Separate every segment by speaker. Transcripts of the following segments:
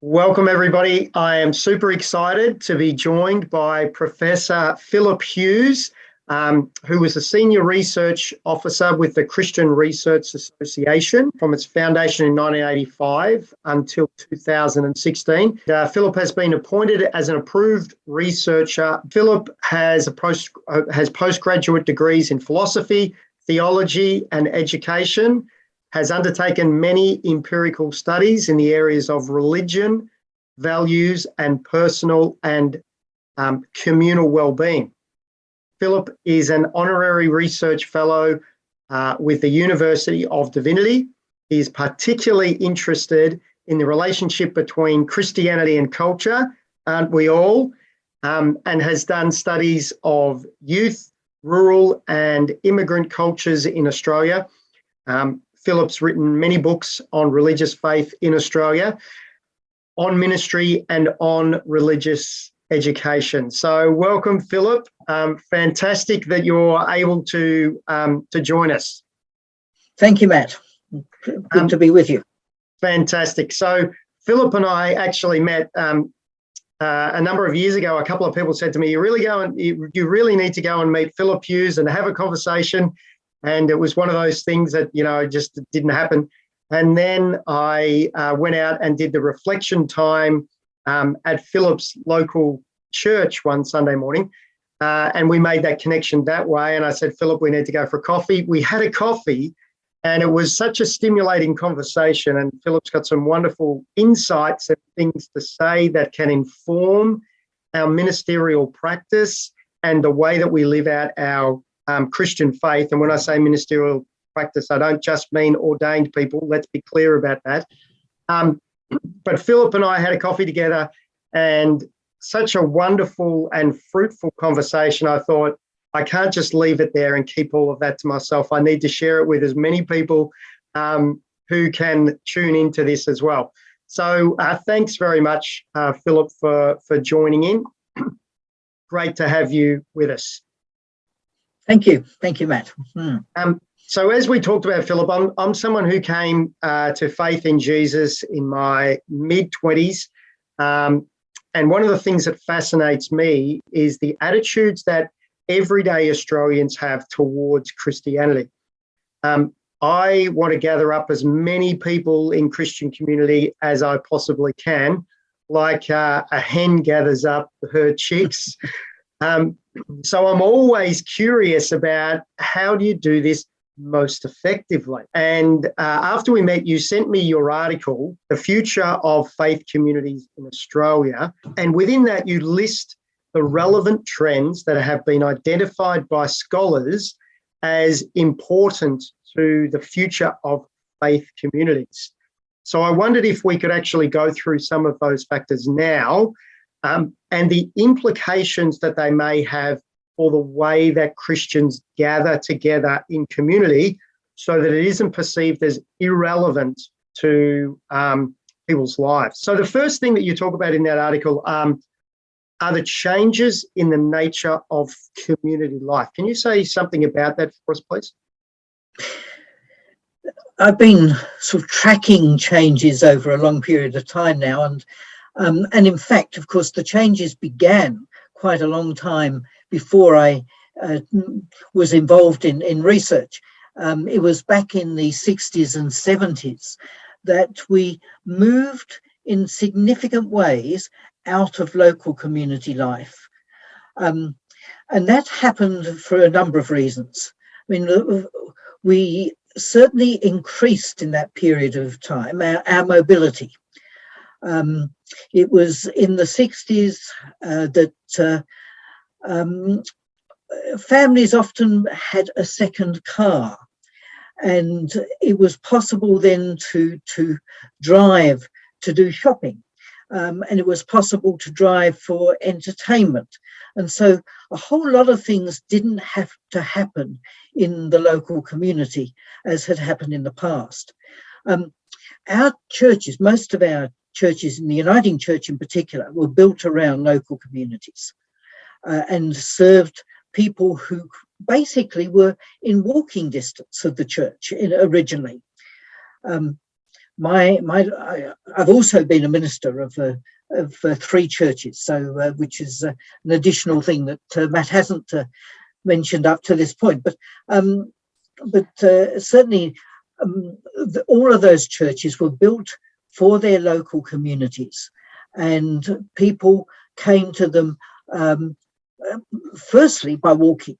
Speaker 1: Welcome, everybody. I am super excited to be joined by Professor Philip Hughes, who was a senior research officer with the Christian Research Association from its foundation in 1985 until 2016. Philip has been appointed as an approved researcher. Philip has postgraduate degrees in philosophy, theology, and education, has undertaken many empirical studies in the areas of religion, values, and personal and communal well-being. Philip is an honorary research fellow with the University of Divinity. He is particularly interested in the relationship between Christianity and culture, aren't we all? And has done studies of youth, rural, and immigrant cultures in Australia. Philip's written many books on religious faith in Australia, on ministry, and on religious education. So welcome, Philip. Fantastic that you're able to join us.
Speaker 2: Thank you, Matt. Good to be with you.
Speaker 1: Fantastic. So Philip and I actually met a number of years ago. A couple of people said to me, you really need to go and meet Philip Hughes and have a conversation. And it was one of those things that, just didn't happen. And then I went out and did the reflection time at Philip's local church one Sunday morning. And we made that connection that way. And I said, Philip, we need to go for coffee. We had a coffee and it was such a stimulating conversation. And Philip's got some wonderful insights and things to say that can inform our ministerial practice and the way that we live out our Christian faith. And when I say ministerial practice, I don't just mean ordained people. Let's be clear about that. But Philip and I had a coffee together and such a wonderful and fruitful conversation. I thought, I can't just leave it there and keep all of that to myself. I need to share it with as many people who can tune into this as well. So thanks very much, Philip, for joining in. Great to have you with us.
Speaker 2: Thank you, Matt.
Speaker 1: So as we talked about, Philip, I'm someone who came to faith in Jesus in my mid-20s. And one of the things that fascinates me is the attitudes that everyday Australians have towards Christianity. I want to gather up as many people in Christian community as I possibly can, like a hen gathers up her chicks. So I'm always curious about how do you do this most effectively? And after we met, you sent me your article, The Future of Faith Communities in Australia. And within that, you list the relevant trends that have been identified by scholars as important to the future of faith communities. So I wondered if we could actually go through some of those factors now and the implications that they may have for the way that Christians gather together in community so that it isn't perceived as irrelevant to people's lives. So the first thing that you talk about in that article are the changes in the nature of community life. Can you say something about that for us, please?
Speaker 2: I've been sort of tracking changes over a long period of time now. And in fact, of course, the changes began quite a long time before I was involved in research. It was back in the 60s and 70s that we moved in significant ways out of local community life. And that happened for a number of reasons. I mean, we certainly increased in that period of time our mobility. It was in the 60s that families often had a second car, and it was possible then to drive to do shopping, and it was possible to drive for entertainment. And so a whole lot of things didn't have to happen in the local community as had happened in the past. Our churches, most of our churches in the Uniting Church in particular, were built around local communities and served people who basically were in walking distance of the church originally. I've also been a minister of 3 churches, so which is an additional thing that Matt hasn't mentioned up to this point. But certainly, all of those churches were built for their local communities, and people came to them firstly by walking,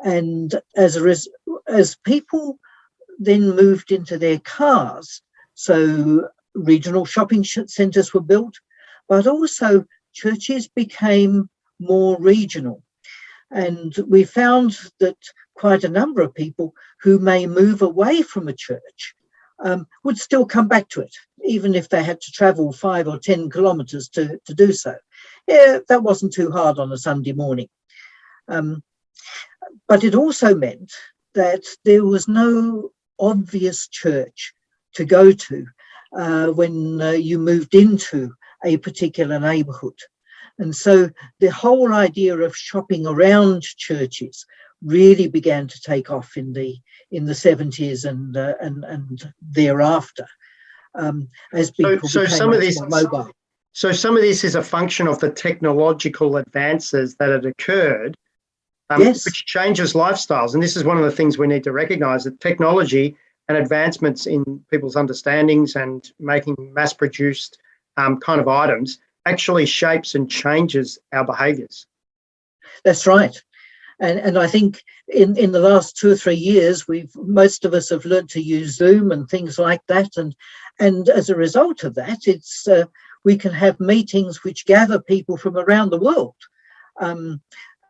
Speaker 2: and as people then moved into their cars, so regional shopping centres were built, but also churches became more regional. And we found that quite a number of people who may move away from a church would still come back to it, even if they had to travel 5 or 10 kilometres to do so. Yeah, that wasn't too hard on a Sunday morning. But it also meant that there was no obvious church to go to when you moved into a particular neighbourhood. And so the whole idea of shopping around churches really began to take off in the 70s and thereafter, as people became much more mobile.
Speaker 1: So some of this is a function of the technological advances that had occurred,
Speaker 2: yes,
Speaker 1: which changes lifestyles. And this is one of the things we need to recognise, that technology and advancements in people's understandings and making mass-produced kind of items actually shapes and changes our behaviours.
Speaker 2: That's right. And I think in the last 2 or 3 years, most of us have learned to use Zoom and things like that. And as a result of that, it's we can have meetings which gather people from around the world. And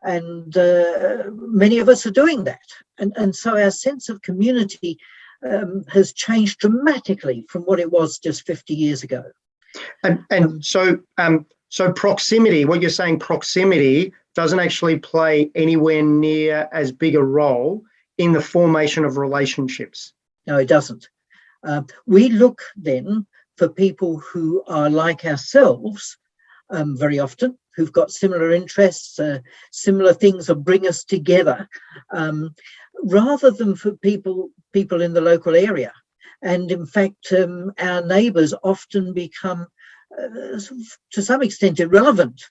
Speaker 2: many of us are doing that. And so our sense of community has changed dramatically from what it was just 50 years ago.
Speaker 1: So proximity, what you're saying, proximity doesn't actually play anywhere near as big a role in the formation of relationships.
Speaker 2: No, it doesn't. We look then for people who are like ourselves very often, who've got similar interests, similar things that bring us together, rather than for people in the local area. And in fact, our neighbours often become, to some extent, irrelevant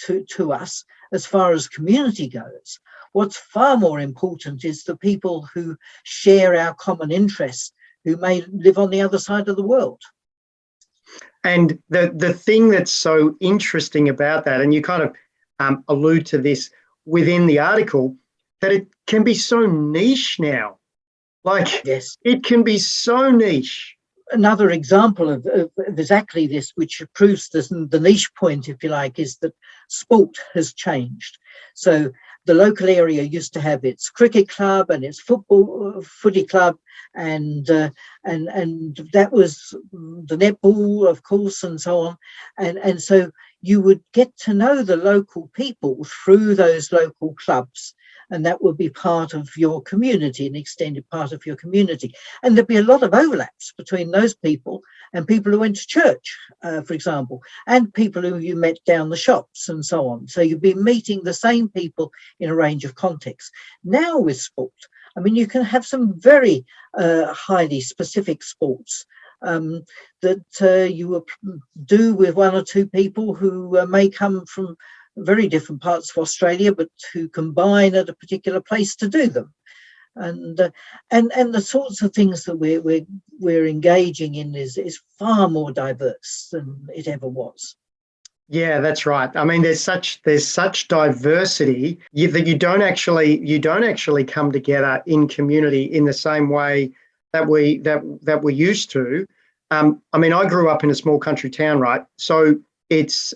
Speaker 2: to us as far as community goes. What's far more important is the people who share our common interests, who may live on the other side of the world.
Speaker 1: And the thing that's so interesting about that, and you kind of allude to this within the article, that it can be so niche now. Like,
Speaker 2: yes,
Speaker 1: it can be so niche.
Speaker 2: Another example of exactly this, which proves the niche point, if you like, is that sport has changed. So the local area used to have its cricket club and its footy club, and that was the netball, of course, and so on. And so you would get to know the local people through those local clubs, and that would be part of your community, an extended part of your community. And there'd be a lot of overlaps between those people and people who went to church, for example, and people who you met down the shops and so on. So you'd be meeting the same people in a range of contexts. Now with sport, I mean, you can have some very highly specific sports that you will do with 1 or 2 people who may come from very different parts of Australia, but who combine at a particular place to do them. And the sorts of things that we're engaging in is far more diverse than it ever was.
Speaker 1: Yeah, that's right. I mean, there's such diversity that you don't actually come together in community in the same way that we used to. I mean, I grew up in a small country town, right? So it's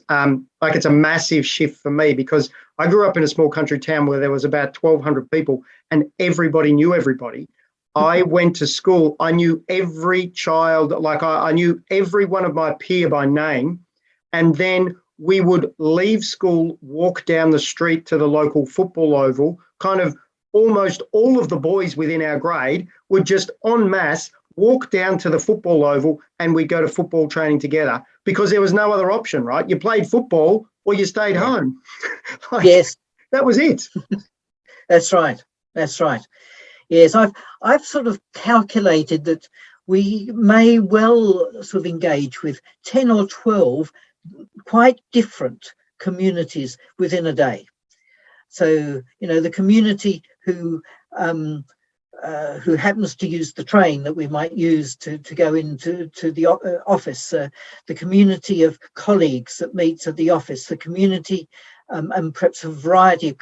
Speaker 1: it's a massive shift for me, because I grew up in a small country town where there was about 1,200 people and everybody knew everybody. I went to school. I knew every child, like I knew every one of my peer by name. And then we would leave school, walk down the street to the local football oval. Kind of almost all of the boys within our grade would just en masse walk down to the football oval, and we'd go to football training together, because there was no other option, right? You played football or you stayed home.
Speaker 2: Yes.
Speaker 1: That was it.
Speaker 2: That's right. Yes, I've sort of calculated that we may well sort of engage with 10 or 12 quite different communities within a day. So, you know, the community who happens to use the train that we might use to go into the office, the community of colleagues that meets at the office, the community and perhaps a variety of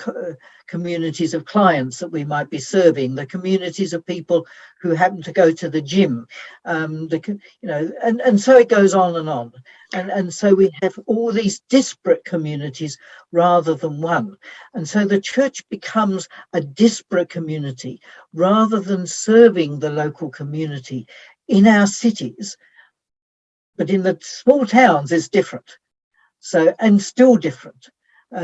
Speaker 2: communities of clients that we might be serving, the communities of people who happen to go to the gym, and so it goes on and on. And so we have all these disparate communities rather than one. And so the church becomes a disparate community rather than serving the local community in our cities. But in the small towns, it's different. So, and still different.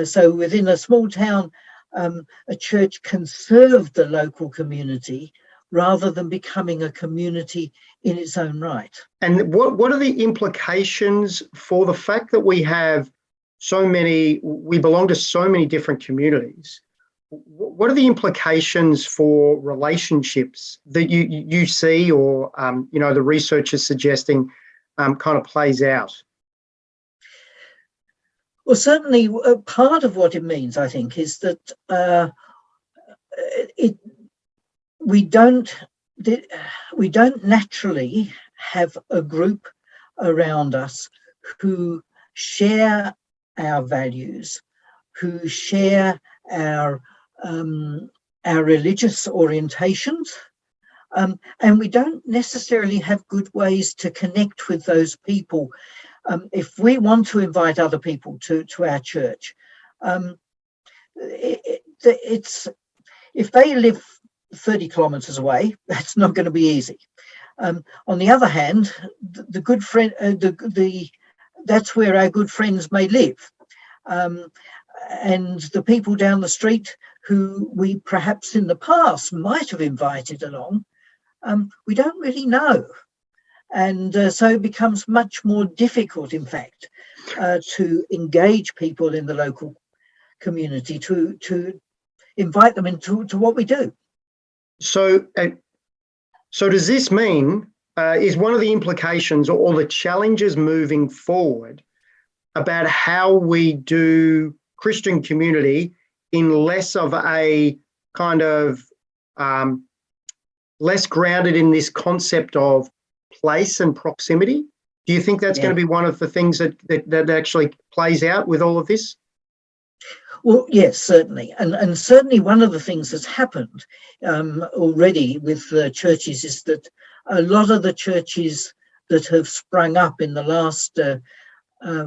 Speaker 2: So within a small town, a church can serve the local community rather than becoming a community in its own right.
Speaker 1: And what are the implications for the fact that we belong to so many different communities? What are the implications for relationships that you see, or the research is suggesting kind of plays out?
Speaker 2: Well, certainly part of what it means, I think, is that we don't naturally have a group around us who share our values, who share our religious orientations, and we don't necessarily have good ways to connect with those people. If we want to invite other people to our church, if they live 30 kilometres away, that's not going to be easy. On the other hand, the good friend, that's where our good friends may live. And the people down the street who we perhaps in the past might have invited along, we don't really know. And so it becomes much more difficult, in fact, to engage people in the local community, to invite them into what we do.
Speaker 1: So does this mean, is one of the implications or the challenges moving forward about how we do Christian community in less of a kind of less grounded in this concept of place and proximity? Do you think that's going to be one of the things that actually plays out with all of this?
Speaker 2: Well, yes, certainly. And certainly one of the things that's happened already with churches is that a lot of the churches that have sprung up in the last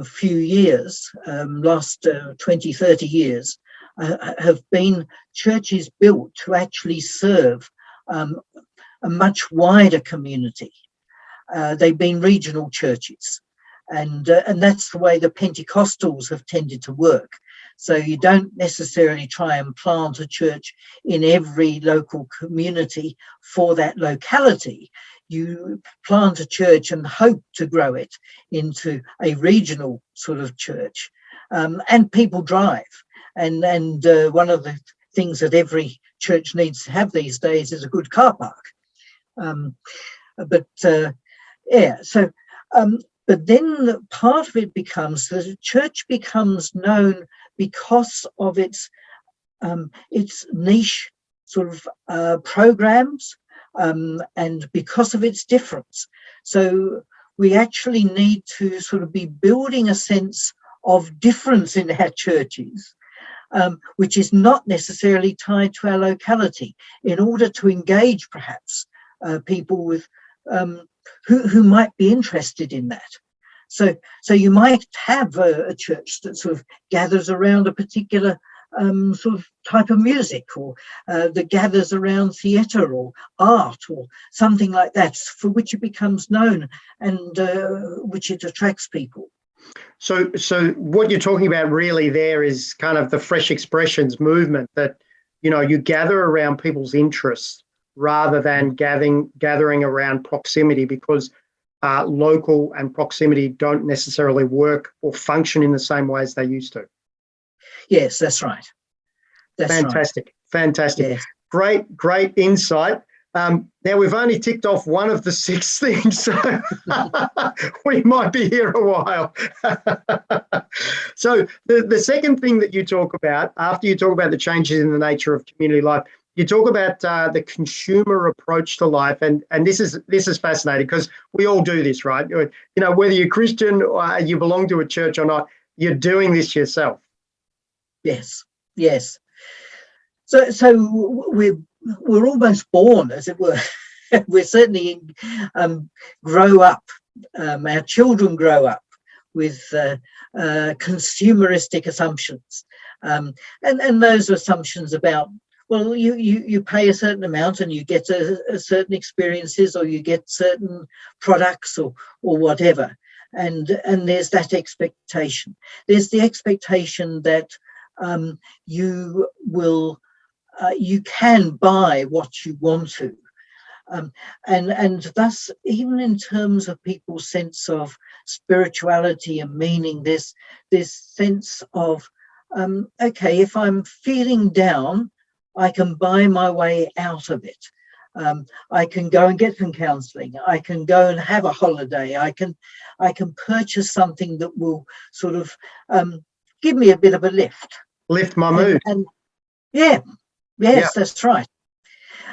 Speaker 2: few years, last 20, 30 years, have been churches built to actually serve a much wider community. They've been regional churches, and that's the way the Pentecostals have tended to work. So you don't necessarily try and plant a church in every local community for that locality. You plant a church and hope to grow it into a regional sort of church. And people drive. And one of the things that every church needs to have these days is a good car park. But then part of it becomes that a church becomes known because of its niche sort of programs, and because of its difference. So we actually need to sort of be building a sense of difference in our churches, which is not necessarily tied to our locality, in order to engage perhaps people with who might be interested in that. So you might have a church that sort of gathers around a particular sort of type of music, or that gathers around theatre or art or something like that, for which it becomes known and which it attracts people.
Speaker 1: So what you're talking about really there is kind of the fresh expressions movement, that, you gather around people's interests rather than gathering around proximity, because local and proximity don't necessarily work or function in the same way as they used to.
Speaker 2: Yes, that's right.
Speaker 1: Fantastic.
Speaker 2: Yes.
Speaker 1: Great insight. Now, we've only ticked off one of the 6 things, so we might be here a while. So the second thing that you talk about, after you talk about the changes in the nature of community life, you talk about the consumer approach to life, and this is fascinating because we all do this, right? You know, whether you're Christian or you belong to a church or not, you're doing this yourself.
Speaker 2: Yes, yes. So we're almost born, as it were. We're certainly grow up. Our children grow up with consumeristic assumptions, and those assumptions about, well, you pay a certain amount and you get a certain experiences, or you get certain products or whatever, and there's that expectation. There's the expectation that you will. You can buy what you want to, and thus, even in terms of people's sense of spirituality and meaning, this sense of okay, if I'm feeling down, I can buy my way out of it. I can go and get some counselling. I can go and have a holiday. I can purchase something that will sort of give me a bit of a lift.
Speaker 1: Lift my mood.
Speaker 2: And yeah. Yes, that's right.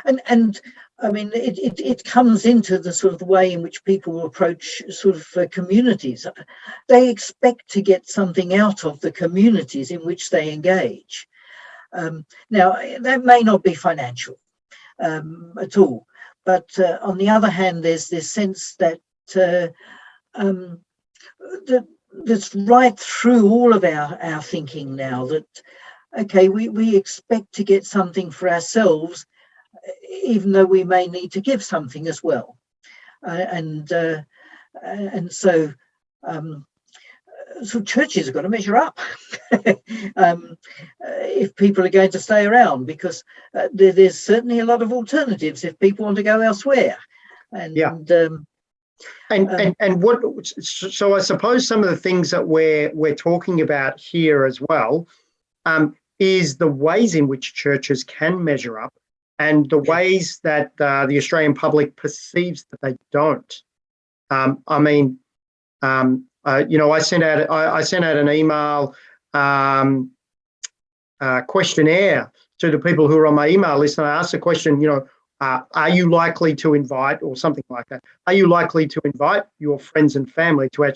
Speaker 2: And I mean, it comes into the sort of the way in which people approach sort of communities. They expect to get something out of the communities in which they engage. Now, that may not be financial at all, but on the other hand, there's this sense that that's right through all of our thinking now, that okay, we expect to get something for ourselves, even though we may need to give something as well. And so churches have got to measure up if people are going to stay around, because there's certainly a lot of alternatives if people want to go elsewhere. And
Speaker 1: what? So I suppose some of the things that we're talking about here as well is the ways in which churches can measure up, and the ways that the Australian public perceives that they don't. I mean, you know, I sent out an email questionnaire to the people who are on my email list, and I asked the question, you know, are you likely to invite, or something like that, are you likely to invite your friends and family to our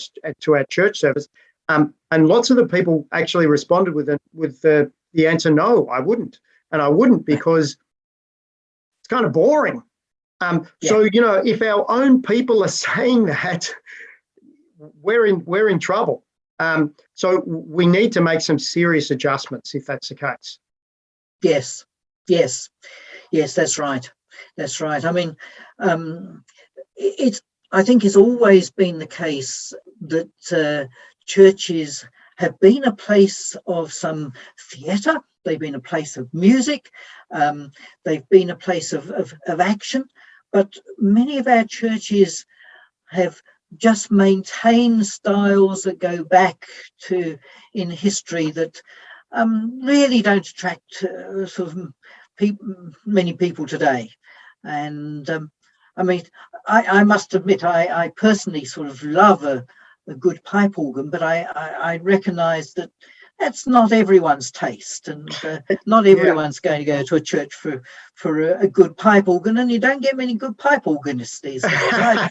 Speaker 1: church service? And lots of the people actually responded with the answer, no, I wouldn't. And I wouldn't because it's kind of boring. So, you know, if our own people are saying that, we're in trouble. So we need to make some serious adjustments if that's the case.
Speaker 2: Yes, that's right. That's right. I mean, I think it's always been the case that churches have been a place of some theatre. They've been a place of music. They've been a place of action. But many of our churches have just maintained styles that go back to in history that really don't attract sort of many people today. And I mean, I must admit, I personally sort of love a good pipe organ, but I recognise that that's not everyone's taste, and not everyone's going to go to a church for a good pipe organ, and you don't get many good pipe organists these days. Right?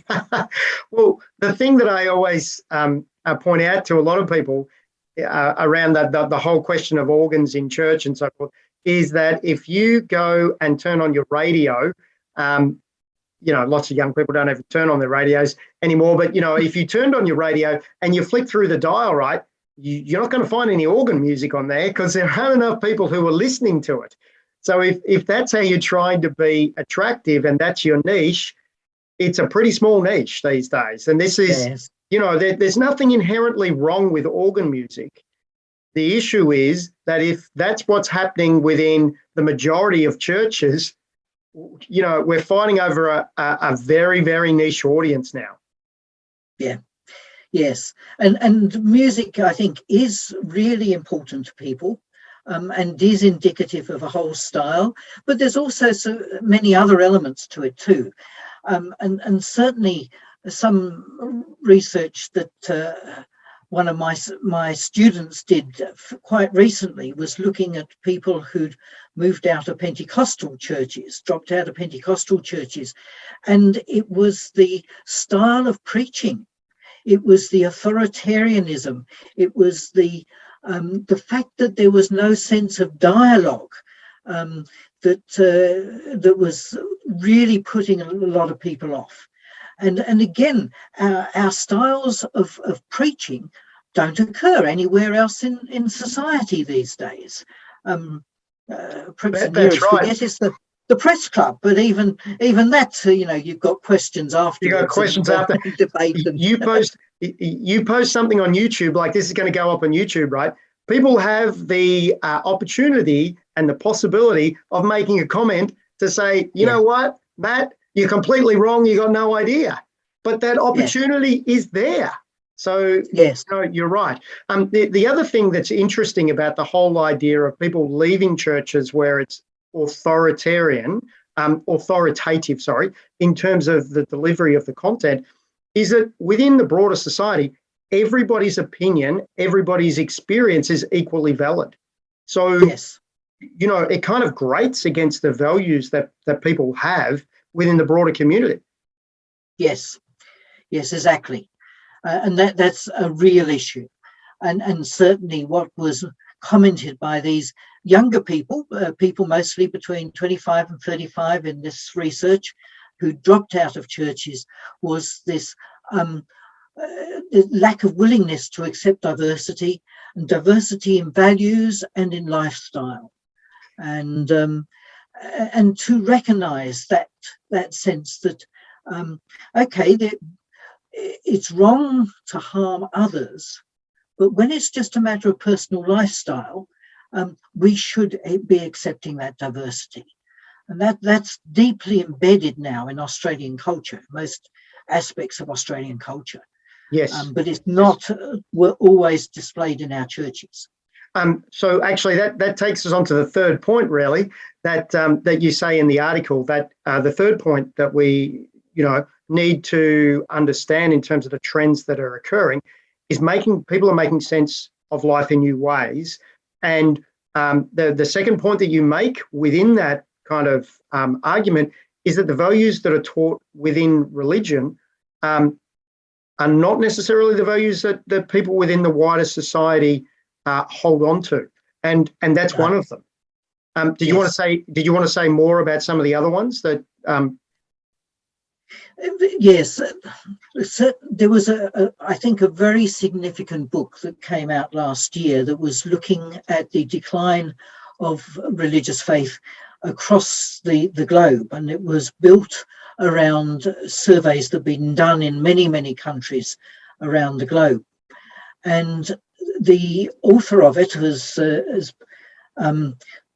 Speaker 1: Well, the thing that I always point out to a lot of people around the whole question of organs in church and so forth is that if you go and turn on your radio, you know, lots of young people don't even turn on their radios anymore, but, you know, if you turned on your radio and you flick through the dial, right, you're not going to find any organ music on there because there aren't enough people who are listening to it. So if that's how you're trying to be attractive and that's your niche, it's a pretty small niche these days. And this is, you know, there's nothing inherently wrong with organ music. The issue is that if that's what's happening within the majority of churches, you know, we're fighting over a very, very niche audience now.
Speaker 2: Yeah. Yes. And music, I think, is really important to people. and is indicative of a whole style, but there's also so many other elements to it too. And certainly some research that one of my students did quite recently was looking at people who'd moved out of Pentecostal churches, dropped out of Pentecostal churches, and it was the style of preaching, it was the authoritarianism, it was the fact that there was no sense of dialogue that was really putting a lot of people off. And again, our styles of preaching don't occur anywhere else in society these days. Perhaps the nearest we get is the press club, but even that, you've got questions afterwards.
Speaker 1: You got questions after
Speaker 2: debate.
Speaker 1: You post something on YouTube, like this is going to go up on YouTube, right? People have the opportunity and the possibility of making a comment to say, you know what, Matt, you're completely wrong. You got no idea, but that opportunity is there. So
Speaker 2: yes,
Speaker 1: you're right. The other thing that's interesting about the whole idea of people leaving churches where it's authoritative, in terms of the delivery of the content, is that within the broader society, everybody's opinion, everybody's experience is equally valid. So, it kind of grates against the values that people have within the broader community.
Speaker 2: Yes, exactly. And that's a real issue. And certainly what was commented by these younger people, people mostly between 25 and 35 in this research, who dropped out of churches, was this the lack of willingness to accept diversity, and diversity in values and in lifestyle, and to recognise that sense that it's wrong to harm others, but when it's just a matter of personal lifestyle, we should be accepting that diversity. And that's deeply embedded now in Australian culture, most aspects of Australian culture.
Speaker 1: Yes.
Speaker 2: But it's not always displayed in our churches.
Speaker 1: So actually that takes us on to the third point, really, that you say in the article, that the third point that we, need to understand in terms of the trends that are occurring is people are making sense of life in new ways. And the second point that you make within that kind of argument is that the values that are taught within religion are not necessarily the values that people within the wider society hold on to, and that's one of them. Did you want to say more about some of the other ones that?
Speaker 2: Yes, there was I think a very significant book that came out last year that was looking at the decline of religious faith across the globe, and it was built around surveys that have been done in many, many countries around the globe. And the author of it has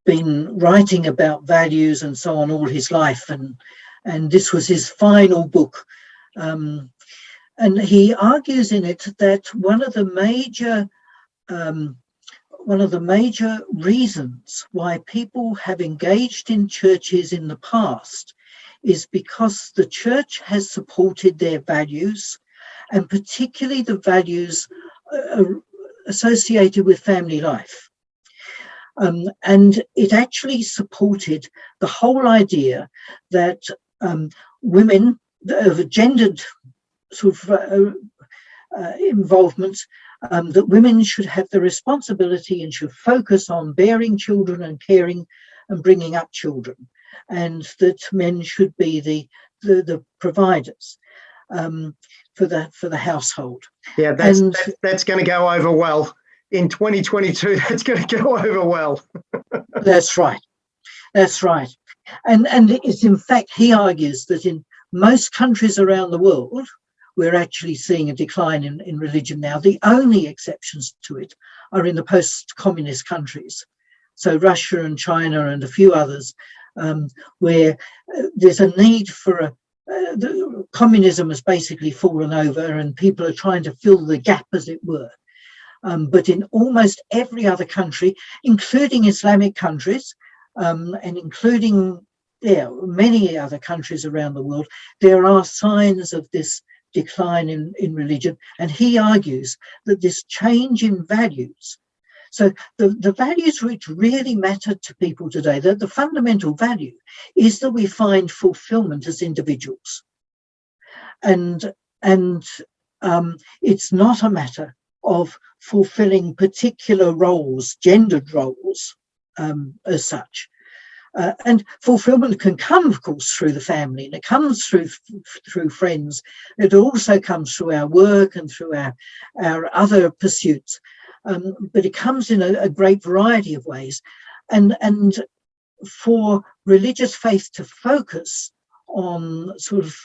Speaker 2: been writing about values and so on all his life, and this was his final book. And he argues in it that one of the major reasons why people have engaged in churches in the past is because the church has supported their values, and particularly the values associated with family life. And it actually supported the whole idea that women, of gendered sort of involvement, that women should have the responsibility and should focus on bearing children and caring and bringing up children, and that men should be the providers for the household.
Speaker 1: Yeah, that's going to go over well in 2022. That's going to go over well.
Speaker 2: That's right. And it's, in fact, he argues that in most countries around the world, we're actually seeing a decline in religion now. The only exceptions to it are in the post-communist countries, so Russia and China and a few others, where there's a need for communism has basically fallen over, and people are trying to fill the gap, as it were. but in almost every other country, including Islamic countries, and including many other countries around the world, there are signs of this decline in religion. And he argues that this change in values, so the values which really matter to people today, the fundamental value is that we find fulfillment as individuals. And it's not a matter of fulfilling particular roles, gendered roles, as such. And fulfillment can come, of course, through the family, and it comes through friends. It also comes through our work and through our other pursuits. But it comes in a great variety of ways. And for religious faith to focus on sort of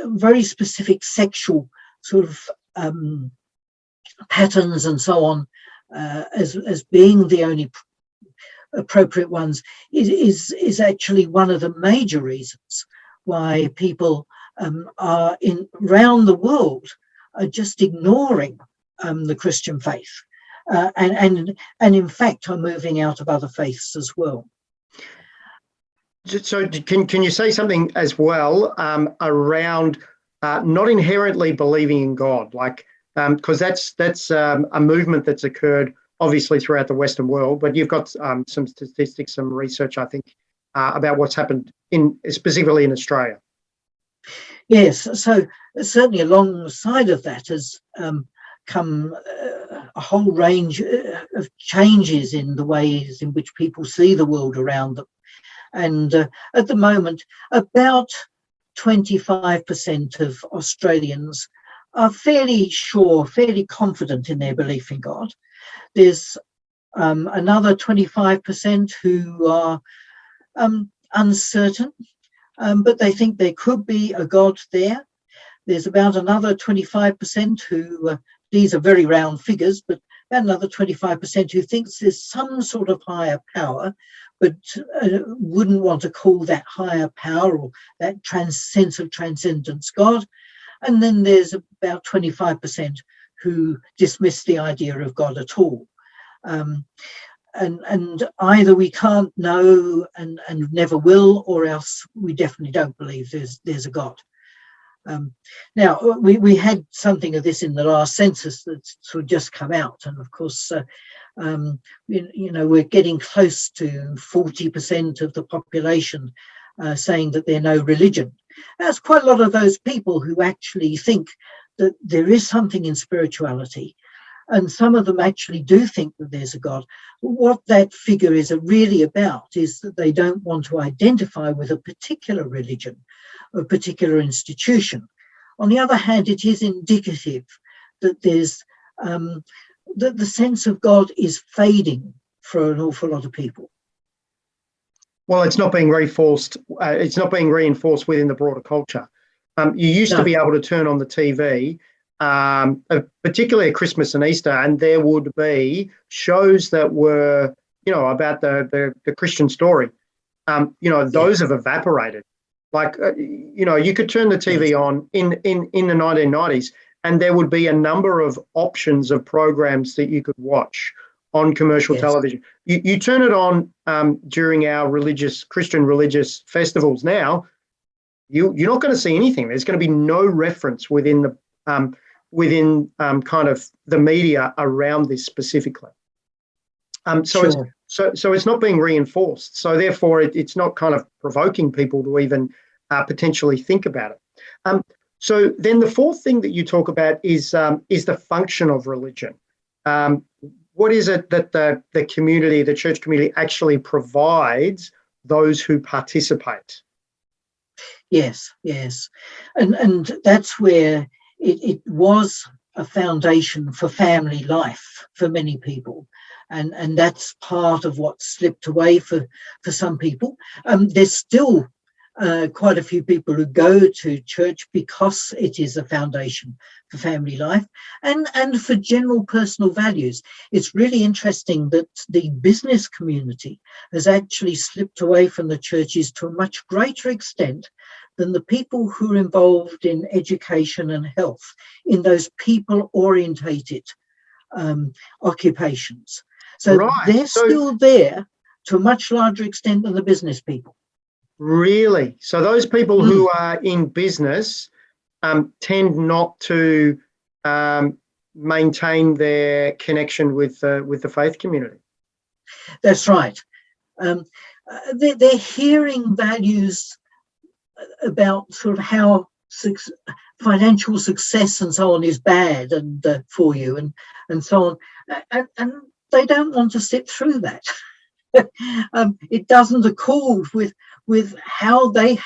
Speaker 2: very specific sexual sort of patterns and so on, as being the only appropriate ones, is actually one of the major reasons why people are around the world are just ignoring the Christian faith, and in fact are moving out of other faiths as well.
Speaker 1: So can you say something as well around not inherently believing in God, like because that's a movement that's occurred obviously throughout the Western world, but you've got some statistics, some research, I think, about what's happened specifically in Australia.
Speaker 2: Yes, so certainly alongside of that has come a whole range of changes in the ways in which people see the world around them. And at the moment, about 25% of Australians are fairly sure, fairly confident in their belief in God. There's another 25% who are uncertain, but they think there could be a God there. There's about another 25% who, these are very round figures, but about another 25% who thinks there's some sort of higher power, but wouldn't want to call that higher power or that sense of transcendence God. And then there's about 25% who dismiss the idea of God at all. And either we can't know and never will, or else we definitely don't believe there's a God. Now, we had something of this in the last census that's sort of just come out. And of course, we're getting close to 40% of the population saying that they're no religion. That's quite a lot of those people who actually think that there is something in spirituality. And some of them actually do think that there's a God. What that figure is really about is that they don't want to identify with a particular religion, a particular institution. On the other hand, it is indicative that there's that the sense of God is fading for an awful lot of people.
Speaker 1: Well, it's not being reinforced. It's not being reinforced within the broader culture. You used to be able to turn on the TV, particularly at Christmas and Easter, and there would be shows that were, about the Christian story. Those have evaporated. Like, you could turn the TV on in the 1990s, and there would be a number of options of programs that you could watch on commercial television. You turn it on during our Christian religious festivals now, you're not going to see anything. There's going to be no reference within the kind of the media around this specifically. So it's not being reinforced. So therefore, it's not kind of provoking people to even potentially think about it. So then the fourth thing that you talk about is the function of religion. What is it that the community, the church community, actually provides those who participate?
Speaker 2: Yes. And that's where it was a foundation for family life for many people. And that's part of what slipped away for some people. There's still quite a few people who go to church because it is a foundation for family life and for general personal values. It's really interesting that the business community has actually slipped away from the churches to a much greater extent than the people who are involved in education and health, in those people-orientated occupations. So they're still there to a much larger extent than the business people.
Speaker 1: Really? So those people who are in business tend not to maintain their connection with the faith community.
Speaker 2: That's right. They're hearing values about sort of how financial success and so on is bad and for you and so on, and they don't want to sit through that. It doesn't accord with how they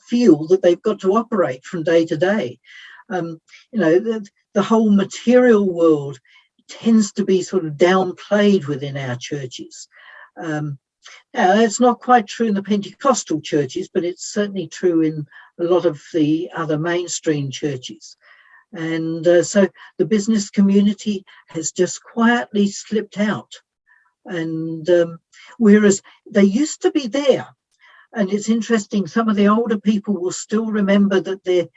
Speaker 2: feel that they've got to operate from day to day. The whole material world tends to be sort of downplayed within our churches. Now, it's not quite true in the Pentecostal churches, but it's certainly true in a lot of the other mainstream churches. And so the business community has just quietly slipped out. And whereas they used to be there, and it's interesting, some of the older people will still remember that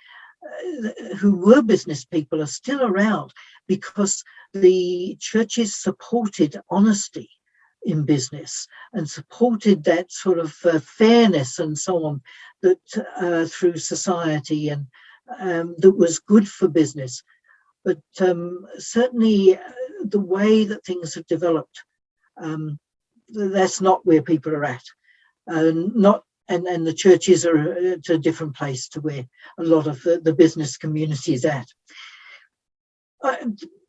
Speaker 2: who were business people are still around because the churches supported honesty in business and supported that sort of fairness and so on that through society and that was good for business. But certainly the way that things have developed, that's not where people are at. And the churches are at a different place to where a lot of the business community is at.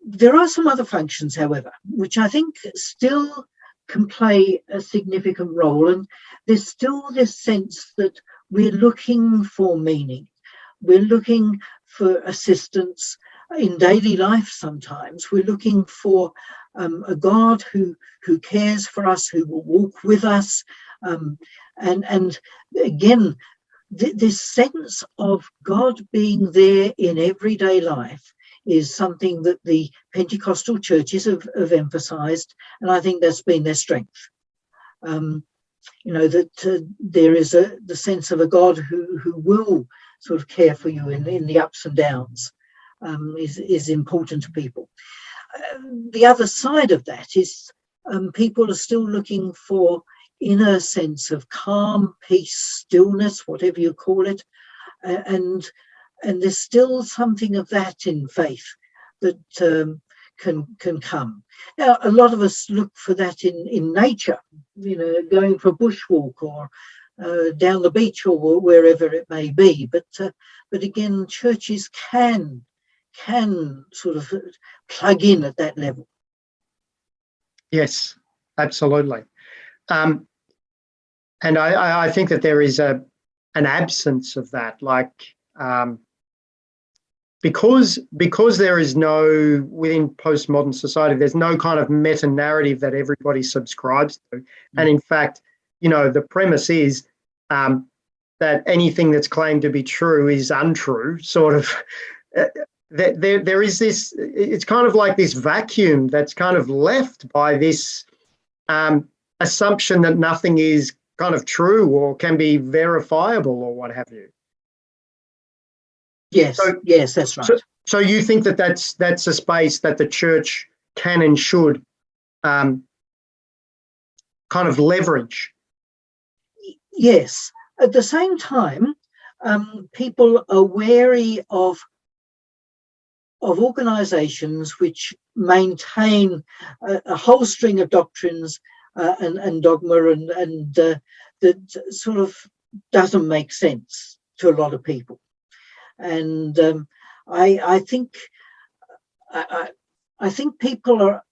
Speaker 2: There are some other functions, however, which I think still can play a significant role. And there's still this sense that we're looking for meaning. We're looking for assistance in daily life sometimes. We're looking for a God who cares for us, who will walk with us. And again, this sense of God being there in everyday life is something that the Pentecostal churches have emphasized, and I think that's been their strength. That there is the sense of a God who will sort of care for you in the ups and downs is important to people. The other side of that is people are still looking for inner sense of calm, peace, stillness, whatever you call it, and there's still something of that in faith that can come. Now, a lot of us look for that in nature, going for a bushwalk or down the beach or wherever it may be. But again, churches can sort of plug in at that level.
Speaker 1: Yes, absolutely. And I think that there is an absence of that, because there is no, within postmodern society, there's no kind of meta narrative that everybody subscribes to. And in fact, the premise is that anything that's claimed to be true is untrue, sort of. There is this, it's kind of like this vacuum that's kind of left by this assumption that nothing is kind of true or can be verifiable or what have you.
Speaker 2: Yes, yes, that's right.
Speaker 1: So you think that that's a space that the church can and should kind of leverage?
Speaker 2: Yes. At the same time, people are wary of organisations which maintain a whole string of doctrines and dogma and that sort of doesn't make sense to a lot of people. And I think people are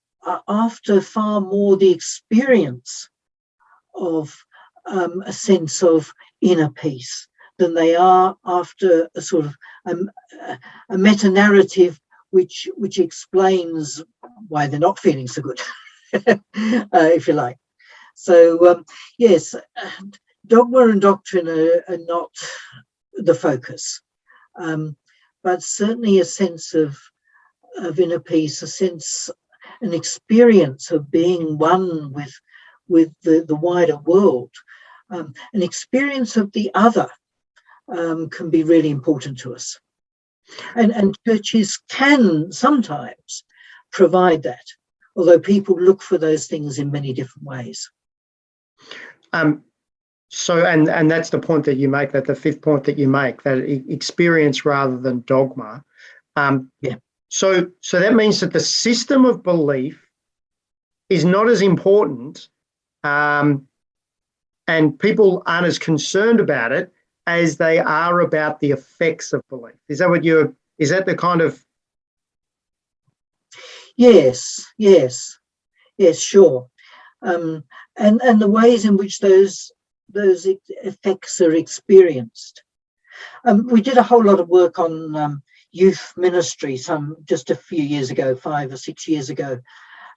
Speaker 2: after far more the experience of a sense of inner peace than they are after a sort of a meta narrative which explains why they're not feeling so good, if you like. So yes, dogma and doctrine are not the focus. But certainly a sense of inner peace, an experience of being one with the wider world, an experience of the other, can be really important to us. And churches can sometimes provide that, although people look for those things in many different ways.
Speaker 1: So, and that's the point that you make, that the fifth point that you make, that experience rather than dogma.
Speaker 2: Yeah.
Speaker 1: So that means that the system of belief is not as important, and people aren't as concerned about it as they are about the effects of belief. Is that the kind of?
Speaker 2: Yes, sure. And the ways in which those effects are experienced. We did a whole lot of work on youth ministry just a few years ago, 5 or 6 years ago,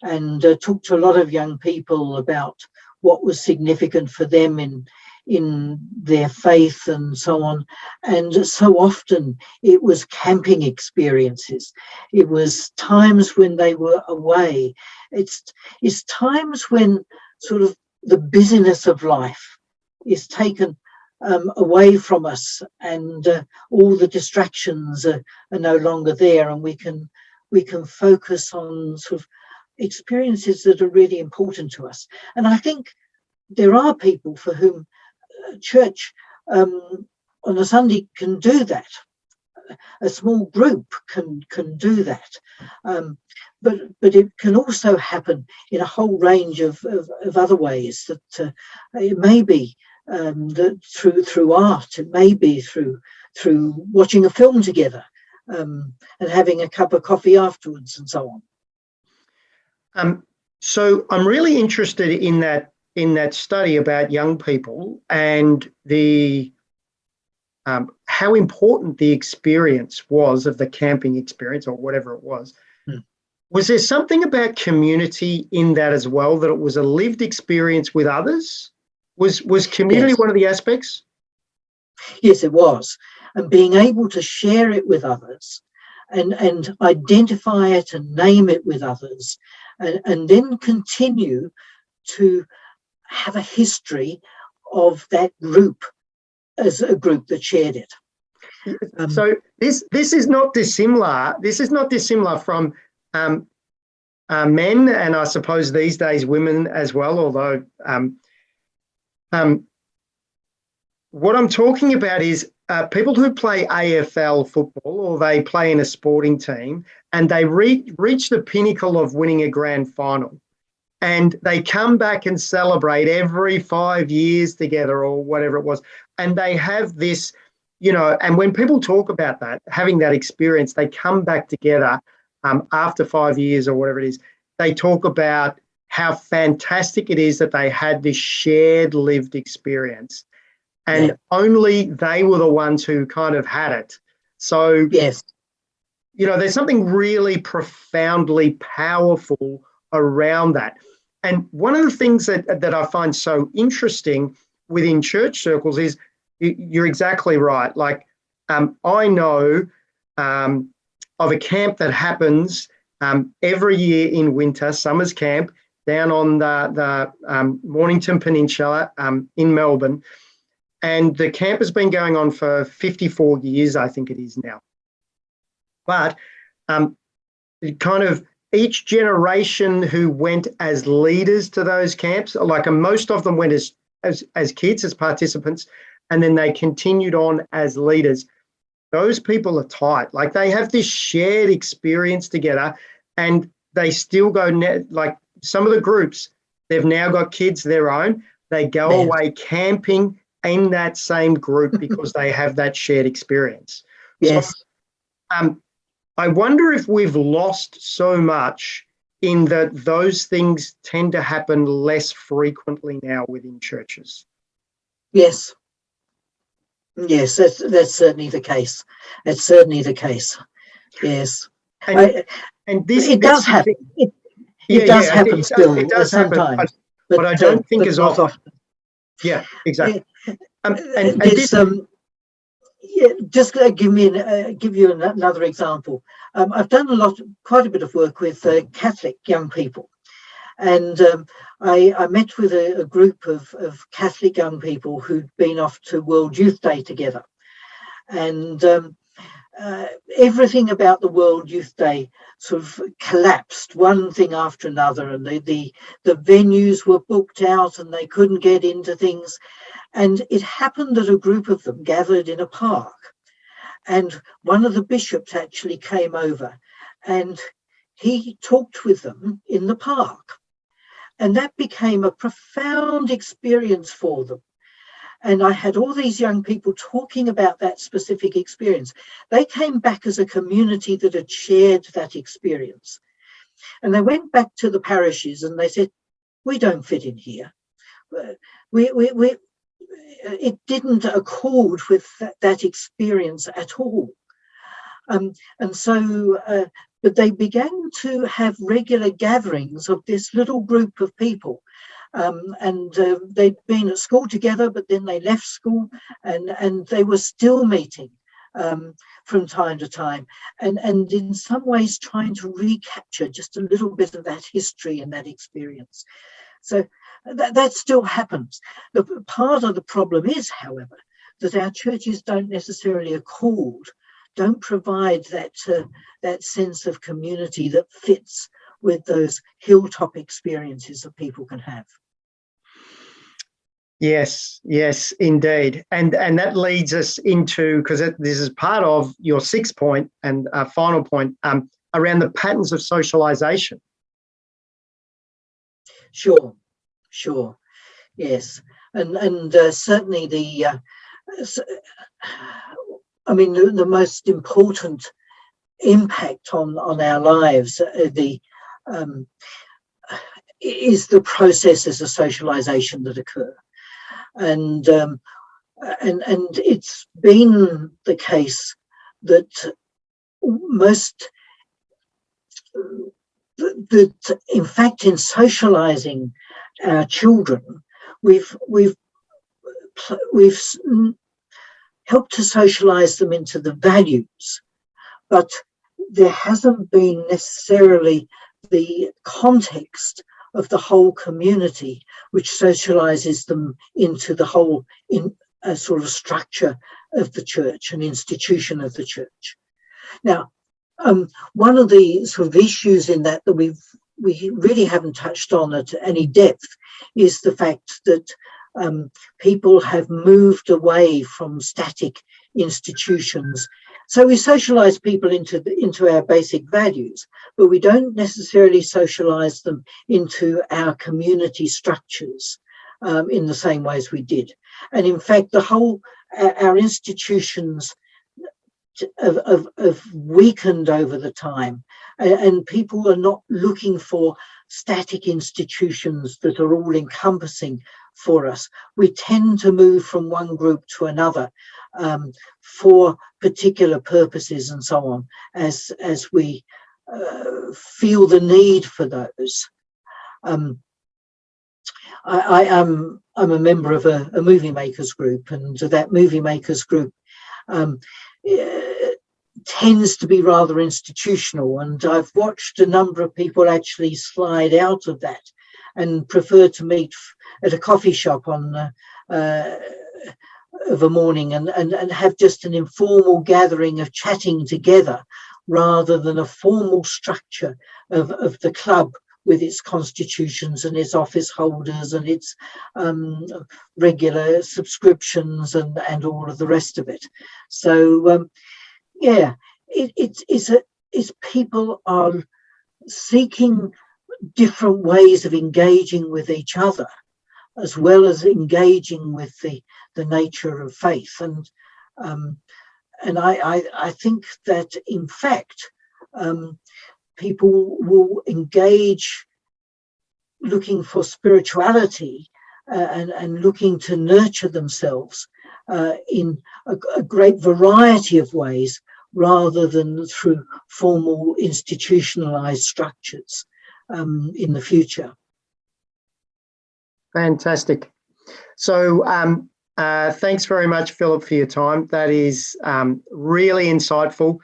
Speaker 2: and talked to a lot of young people about what was significant for them in their faith and so on. And so often it was camping experiences. It was times when they were away. It's times when sort of the busyness of life is taken away from us, and all the distractions are no longer there, and we can focus on sort of experiences that are really important to us. And I think there are people for whom church on a Sunday can do that. A small group can do that, but it can also happen in a whole range of other ways. That it may be that through art, it may be through watching a film together, and having a cup of coffee afterwards, and so on.
Speaker 1: So I'm really interested in that study about young people and the how important the experience was of the camping experience, or whatever it was. Was there something about community in that as well, that it was a lived experience with others? Was community one of the aspects?
Speaker 2: Yes, it was. And being able to share it with others, and identify it and name it with others, and then continue to have a history of that group as a group that shared it.
Speaker 1: So this is not dissimilar. This is not dissimilar from men, and I suppose these days women as well. Although what I'm talking about is people who play AFL football, or they play in a sporting team, and they reach the pinnacle of winning a grand final, and they come back and celebrate every 5 years together, or whatever it was. And they have this, and when people talk about that, having that experience, they come back together after 5 years or whatever it is. They talk about how fantastic it is that they had this shared lived experience. And only they were the ones who kind of had it. So,
Speaker 2: yes,
Speaker 1: there's something really profoundly powerful around that. And one of the things that I find so interesting within church circles is you're exactly right. Like, I know of a camp that happens every year in winter, summer's camp, down on the Mornington Peninsula in Melbourne. And the camp has been going on for 54 years, I think it is now. But kind of each generation who went as leaders to those camps, like most of them went as kids, as participants, and then they continued on as leaders. Those people are tight. Like, they have this shared experience together, and they still go, like some of the groups, they've now got kids of their own. They go away camping in that same group because they have that shared experience.
Speaker 2: Yes.
Speaker 1: So, I wonder if we've lost so much in that those things tend to happen less frequently now within churches.
Speaker 2: Yes. Yes, that's certainly the case. It's certainly the case. Yes.
Speaker 1: And this
Speaker 2: does happen. It does happen still. It does sometimes.
Speaker 1: Happen, but I don't think as often. Yeah, exactly.
Speaker 2: Just give you another example. I've done quite a bit of work with Catholic young people, and I met with a group of Catholic young people who'd been off to World Youth Day together, and everything about the World Youth Day sort of collapsed, one thing after another, and the venues were booked out and they couldn't get into things. And it happened that a group of them gathered in a park, and one of the bishops actually came over and he talked with them in the park, and that became a profound experience for them. And I had all these young people talking about that specific experience. They came back as a community that had shared that experience. And they went back to the parishes and they said, we don't fit in here. It didn't accord with that experience at all. And so, but they began to have regular gatherings of this little group of people. They'd been at school together, but then they left school and they were still meeting from time to time, and in some ways trying to recapture just a little bit of that history and that experience. So that still happens. The part of the problem is, however, that our churches don't necessarily don't provide that sense of community that fits with those hilltop experiences that people can have.
Speaker 1: Yes, indeed. And that leads us into, because this is part of your sixth point and final point, around the patterns of socialisation.
Speaker 2: Sure. Yes. And certainly the most important impact on our lives is the processes of socialisation that occur. And it's been the case that that in fact in socializing our children, we've helped to socialize them into the values, but there hasn't been necessarily the context of the whole community, which socializes them into the whole in a sort of structure of the church, an institution of the church. Now, one of the sort of issues in that we really haven't touched on at any depth is the fact that people have moved away from static institutions. So we socialize people into our basic values, but we don't necessarily socialize them into our community structures in the same way as we did. And in fact, our institutions have weakened over the time, and people are not looking for static institutions that are all encompassing for us. We tend to move from one group to another for particular purposes and so on, as we feel the need for those. I'm a member of a movie makers group, and that movie makers group tends to be rather institutional, and I've watched a number of people actually slide out of that and prefer to meet at a coffee shop of a morning and have just an informal gathering of chatting together, rather than a formal structure of the club with its constitutions and its office holders and its regular subscriptions and all of the rest of it. So it's people are seeking different ways of engaging with each other, as well as engaging with the nature of faith. And I think that in fact people will engage looking for spirituality and looking to nurture themselves in a great variety of ways, rather than through formal institutionalized structures in the future.
Speaker 1: Fantastic. So thanks very much, Philip, for your time. That is really insightful.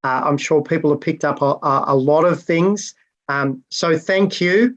Speaker 1: I'm sure people have picked up a lot of things. So thank you.